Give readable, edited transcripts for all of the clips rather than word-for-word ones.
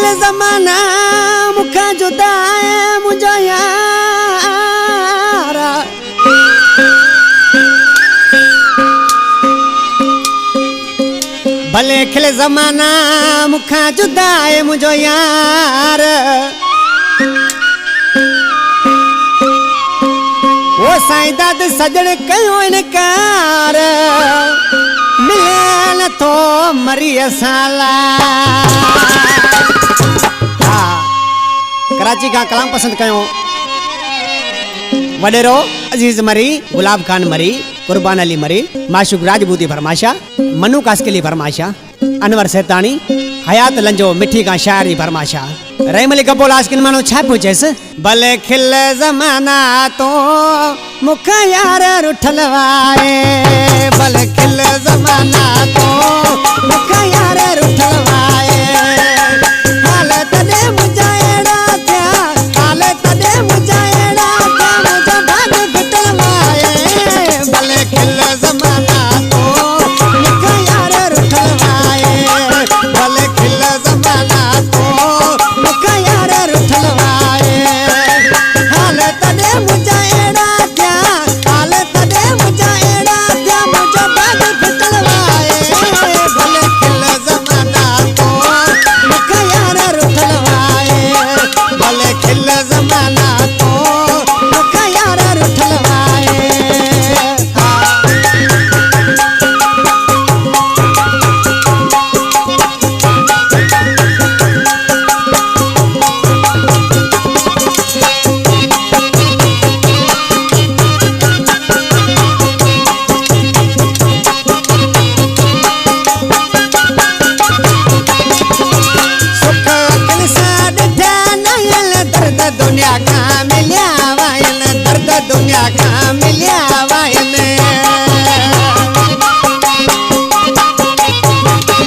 खिल ज़माना मुखा जुदा है मुझो यार भले खिल ज़माना मुखा जुदा है मुझो यार वो साईं दाद सजण कयो इनकार मिले न तो मरी साला कराची का कलाम पसंद कयो वडेरो अजीज मरी गुलाब खान मरी कुर्बान अली मरी माशुक राजबूती फरमाशा मनु कास्कली फरमाशा अनवर सेतानी हयात लंजो मिठी का शायरी फरमाशा रहीम अली कपोल आस्किन मानो छा पूछेस भले खिल ज़माना तो मुख यार रुठल वाए भले खिल ज़माना तो मुख यार रुठल वाए हाल तदे मुजाएड़ा क्या हाल तदे मुजाएड़ा क्या मुझे भाग घुटल वाए भले खिल ज़माना तो मुख यार रुठल वाए भले खिल ज़माना तो मुख यार रुठल वाए हाल तदे मुजाएड़ा क्या हाल तदे मुजाएड़ा क्या मुझे भाग घुटल वाए भले खिल ज़माना तो मुख यार रुठल वाए भले खिल ज़माना तो मुख यार रुठल वाए सुख अकल साड ध्यान आयल दर्द दुनिया का मिल्या वायन दर्द दुनिया का मिल्या वायन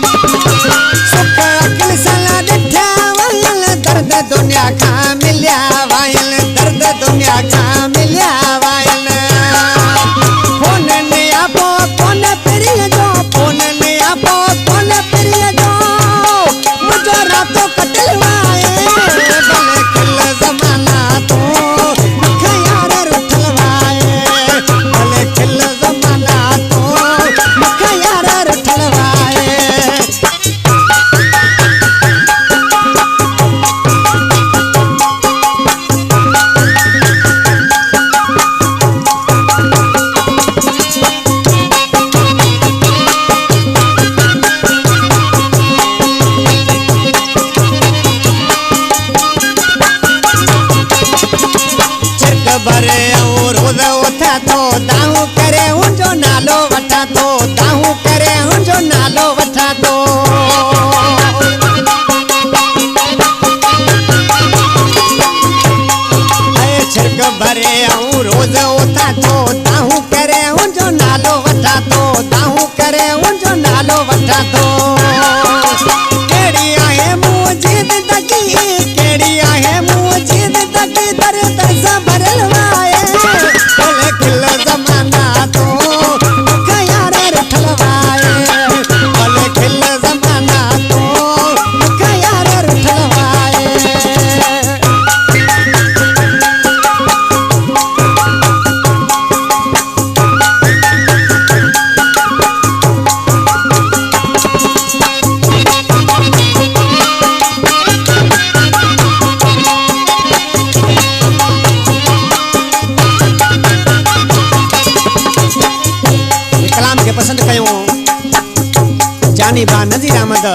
सुख अकल साड ध्यान आयल दर्द दुनिया का मिल्या वायन दर्द दुनिया का मिल्या वायन फोन ने आपो फोन प्रिय जो फोन ने आपो फोन प्रिय जो मुझो रातों कटल वाए भले खिल ज़माना तो मुख यार रुठल वाए भले खिल ज़माना तो मुख यार रुठल वाए चिरक भरे और रोज़ उठा तो दाहू करे उनजो नालो वठा तो दाहू करे उनजो नालो वठा तो अरे चिरक भरे और रोज़ उठा तो दाहू करे उनजो नालो वठा तो दाहू करे उनजो नालो वठा तो केड़ी आहे मुझी ज़िंदगी केड़ी आहे मुझी ज़िंदगी दर दर सा भरल वाए भले खिल ज़माना तो मुख यार रुठल वाए भले खिल ज़माना तो मुख यार रुठल वाए ये कलाम के पसंद कयो जानी बा नज़ीर अहमद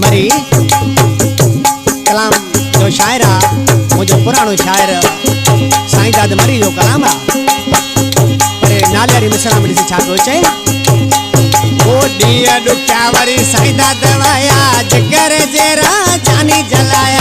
मरी कलाम जो शायर आ मुझो पुराणो शायर साईं दाद मरी जो कलाम आ पर नालियारी मिसरा में ॾिसी छा थो चए ओ ॾींहं ॾुखिया वरी साईं दाद वाया जिगर जे राजानी जलाया